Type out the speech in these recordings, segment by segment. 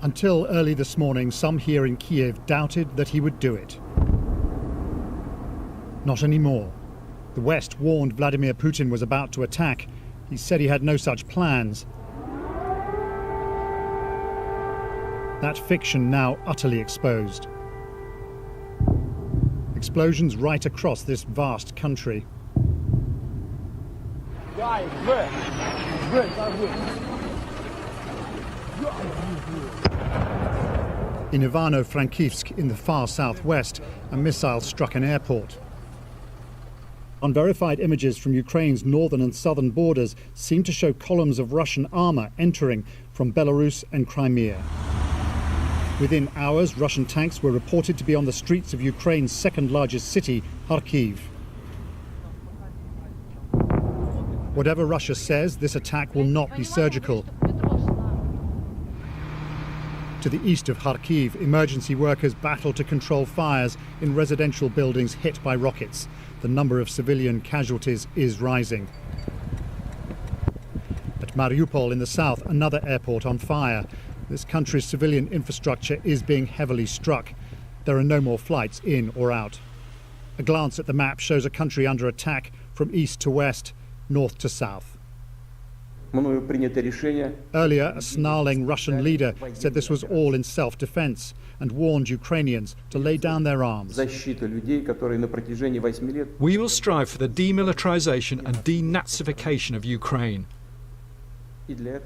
Until early this morning, some here in Kiev doubted that he would do it. Not anymore. The West warned Vladimir Putin was about to attack. He said he had no such plans. That fiction now utterly exposed. Explosions right across this vast country. In Ivano-Frankivsk, in the far southwest, a missile struck an airport. Unverified images from Ukraine's northern and southern borders seem to show columns of Russian armor entering from Belarus and Crimea. Within hours, Russian tanks were reported to be on the streets of Ukraine's second largest city, Kharkiv. Whatever Russia says, this attack will not be surgical. To the east of Kharkiv, emergency workers battle to control fires in residential buildings hit by rockets. The number of civilian casualties is rising. At Mariupol in the south, another airport on fire. This country's civilian infrastructure is being heavily struck. There are no more flights in or out. A glance at the map shows a country under attack from east to west, north to south. Earlier, a snarling Russian leader said this was all in self-defense and warned Ukrainians to lay down their arms. We will strive for the demilitarization and denazification of Ukraine.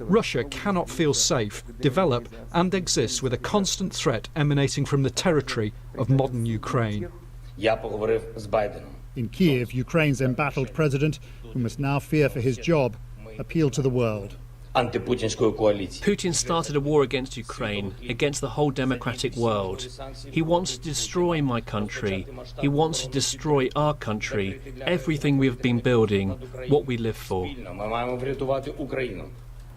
Russia cannot feel safe, develop and exist with a constant threat emanating from the territory of modern Ukraine. In Kiev, Ukraine's embattled president, who must now fear for his job, appealed to the world. Putin started a war against Ukraine, against the whole democratic world. He wants to destroy my country. He wants to destroy our country, everything we have been building, what we live for.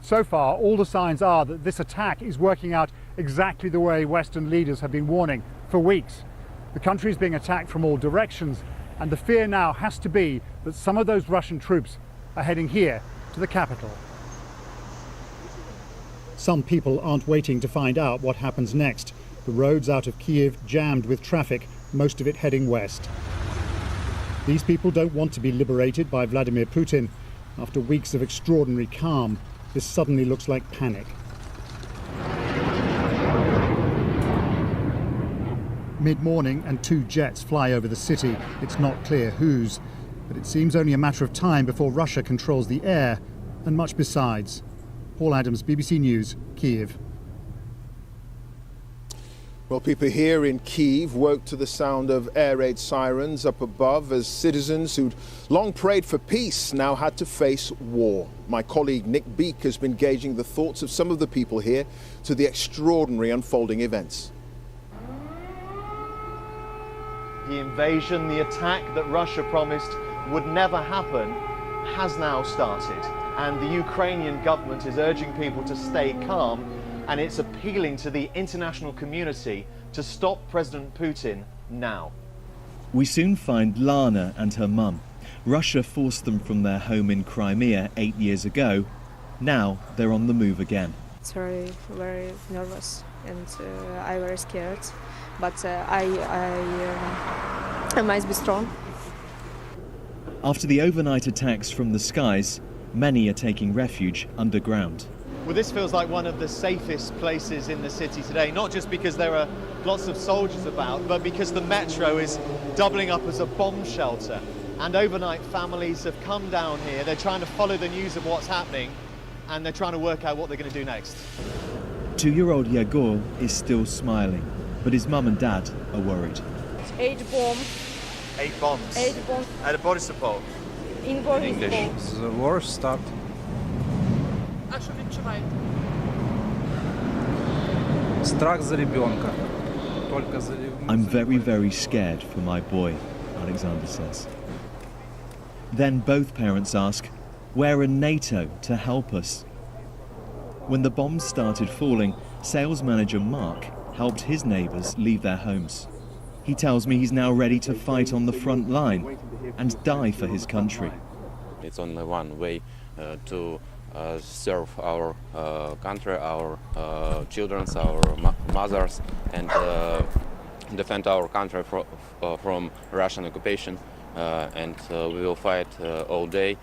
So far, all the signs are that this attack is working out exactly the way Western leaders have been warning for weeks. The country is being attacked from all directions, and the fear now has to be that some of those Russian troops are heading here to the capital. Some people aren't waiting to find out what happens next. The roads out of Kiev jammed with traffic, most of it heading west. These people don't want to be liberated by Vladimir Putin. After weeks of extraordinary calm, this suddenly looks like panic. Mid-morning and two jets fly over the city. It's not clear whose, but it seems only a matter of time before Russia controls the air and much besides. Paul Adams, BBC News, Kiev. Well, people here in Kyiv woke to the sound of air raid sirens up above as citizens who'd long prayed for peace now had to face war. My colleague Nick Beak has been gauging the thoughts of some of the people here to the extraordinary unfolding events. The invasion, the attack that Russia promised would never happen, has now started. And the Ukrainian government is urging people to stay calm, and it's appealing to the international community to stop President Putin now. We soon find Lana and her mum. Russia forced them from their home in Crimea 8 years ago. Now they're on the move again. It's very, very nervous, and I'm very scared. But I must be strong. After the overnight attacks from the skies, many are taking refuge underground. Well, this feels like one of the safest places in the city today, not just because there are lots of soldiers about, but because the metro is doubling up as a bomb shelter. And overnight families have come down here. They're trying to follow the news of what's happening, and they're trying to work out what they're going to do next. 2-year-old Yegor is still smiling, but his mum and dad are worried. 8 bombs. 8 bombs? 8 bombs. At Borisopol? In Borisopol. The war started. I'm very, very scared for my boy, Alexander says. Then both parents ask, where are NATO to help us? When the bombs started falling, sales manager Mark helped his neighbours leave their homes. He tells me he's now ready to fight on the front line and die for his country. It's only one way to serve our country, our children, our mothers, and defend our country from Russian occupation. And we will fight all day.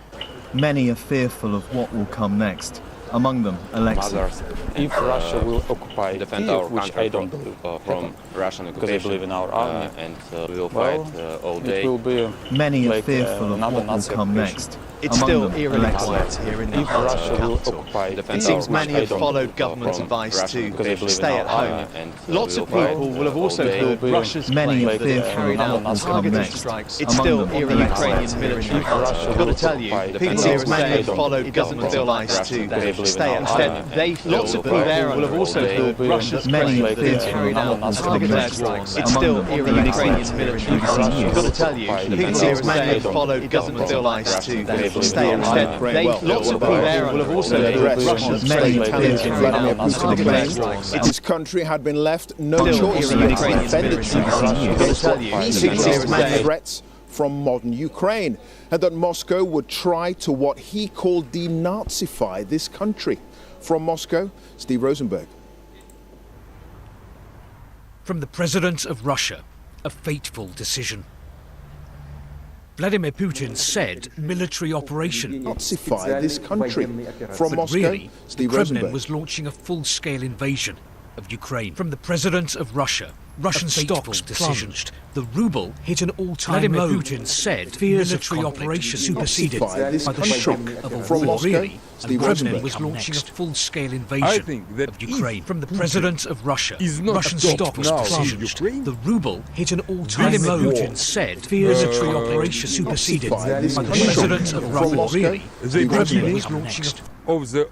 Many are fearful of what will come next. Among them, Alexei. If Russia will occupy defend Kyiv, our which country I don't believe, from Russian occupation, because I believe in our army, and we will fight all day. It will be Many are like, fearful of what will Nazi come occupation. next. It's Among still them, eerily Alexei. quiet here in the If heart of Russia the will capital. occupy It Kyiv, seems many which I have don't followed believe, government advice to because I believe in stay our at home. army, and Lots we of will fight people will have also all day. heard Russia's Many claim are that it fearful carried of what out will come targeted next. strikes. It's Among still them, in the Alexei. Ukrainian military. I've got to tell you, people It here are seems saying many have followed government advice to stay at home. Lots of people there will have also heard Russia's Many claim are that it fearful carried of out what will come targeted next. strikes. Among It's still them, in the Alexei. Ukrainian military. I've got to tell you, people here are saying have followed government advice to stay at home. Lots of people there will have also heard Russia's Many claim are that it fearful carried of out what will come targeted next. strikes. His country had been left no Still choice in the but to Ukrainian defend military. itself I've got to tell you, against people here are increasing saying threats from modern Ukraine, and that Moscow would try to what he called denazify this country. From Moscow, Steve Rosenberg. From the President of Russia, a fateful decision. Vladimir Putin said military operation. Denazify this country. From But Moscow, really, the Steve Kremlin Rosenberg. was launching a full-scale invasion of Ukraine. From the President of Russia, Russian stocks plunged. The ruble hit an all-time low. Vladimir Putin said military operation superseded by the shock of a From war. Moscow, Really, Steve the Kremlin Rosenberg. was launching a full-scale invasion of Ukraine. From the President of Russia, Russian stocks plunged. The ruble hit an all-time low. Putin said military operation superseded by the President of Russia. Really, the Kremlin was launching a of the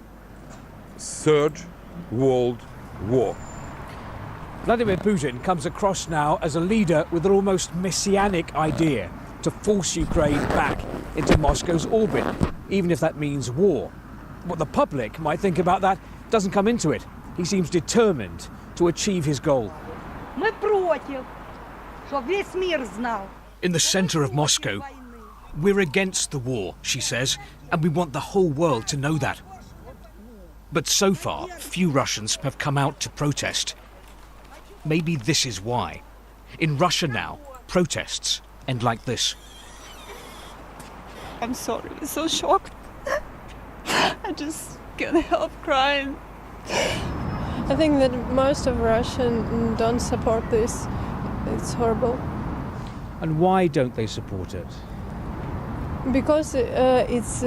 Third World War. Vladimir Putin comes across now as a leader with an almost messianic idea to force Ukraine back into Moscow's orbit, even if that means war. What the public might think about that doesn't come into it. He seems determined to achieve his goal. In the centre of Moscow, we're against the war, she says, and we want the whole world to know that. But so far, few Russians have come out to protest. Maybe this is why. In Russia now, protests end like this. I'm sorry, so shocked. I just can't help crying. I think that most of Russians don't support this. It's horrible. And why don't they support it? Because it's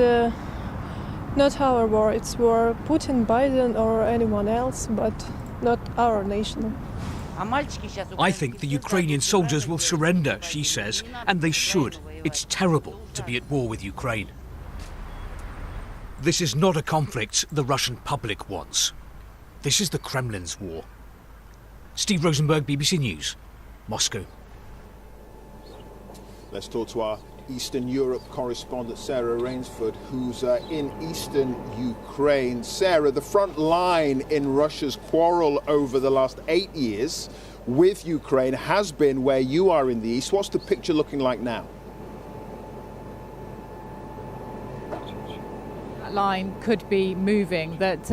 not our war, it's war Putin, Biden or anyone else, but not our nation. I think the Ukrainian soldiers will surrender, she says, and they should. It's terrible to be at war with Ukraine. This is not a conflict the Russian public wants. This is the Kremlin's war. Steve Rosenberg, BBC News, Moscow. Let's talk to our Eastern Europe correspondent Sarah Rainsford, who's in eastern Ukraine. Sarah, the front line in Russia's quarrel over the last 8 years with Ukraine has been where you are in the east. What's the picture looking like now? Line could be moving, that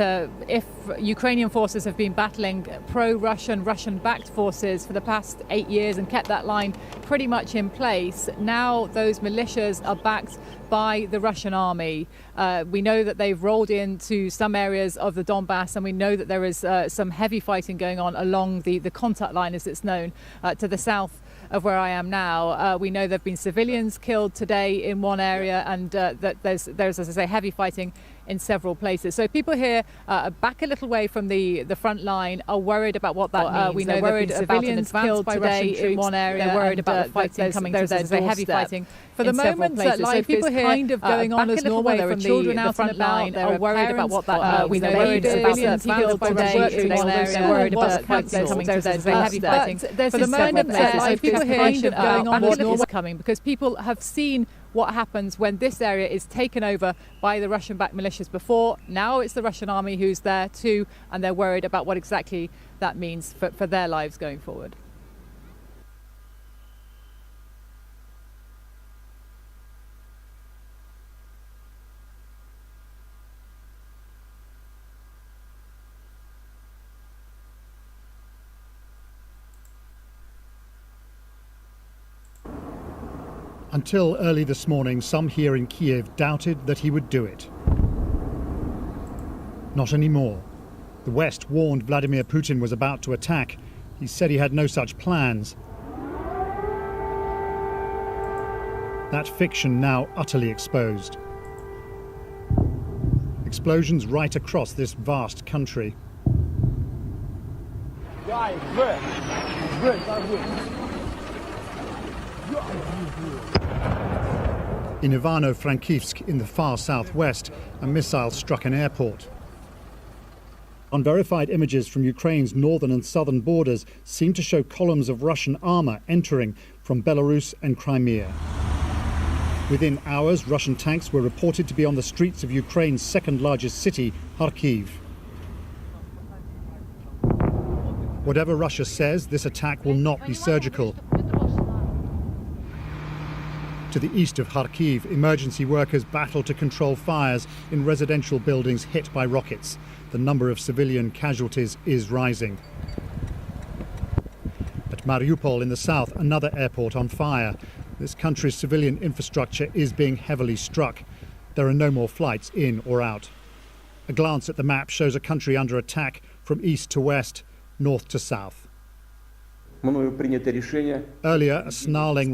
if Ukrainian forces have been battling pro-Russian, Russian-backed forces for the past 8 years and kept that line pretty much in place, now those militias are backed by the Russian army. We know that they've rolled into some areas of the Donbass, and we know that there is some heavy fighting going on along the contact line, as it's known, to the south of where I am now. We know there have been civilians killed today in one area, and that there's, as I say, heavy fighting in several places. So people here back a little way from the front line are worried about what that means. We know there have been civilians killed today in one area. They're worried about the fighting coming to their doorstep. Heavy fighting for the moment. Life is kind of going on as normal. There are children out front line. They're worried about what that means. We know there are civilians killed today in one area. They're worried about the fighting coming to their doorstep. Heavy fighting. For the moment, life is kind of going on as normal. Coming because people have seen what happens when this area is taken over by the Russian-backed militias before. Now it's the Russian army who's there too, and they're worried about what exactly that means for their lives going forward. Until early this morning, some here in Kiev doubted that he would do it. Not anymore. The West warned Vladimir Putin was about to attack. He said he had no such plans. That fiction now utterly exposed. Explosions right across this vast country. In Ivano-Frankivsk, in the far southwest, a missile struck an airport. Unverified images from Ukraine's northern and southern borders seem to show columns of Russian armour entering from Belarus and Crimea. Within hours, Russian tanks were reported to be on the streets of Ukraine's second largest city, Kharkiv. Whatever Russia says, this attack will not be surgical. To the east of Kharkiv, emergency workers battle to control fires in residential buildings hit by rockets. The number of civilian casualties is rising. At Mariupol in the south, another airport on fire. This country's civilian infrastructure is being heavily struck. There are no more flights in or out. A glance at the map shows a country under attack from east to west, north to south. Earlier, a snarling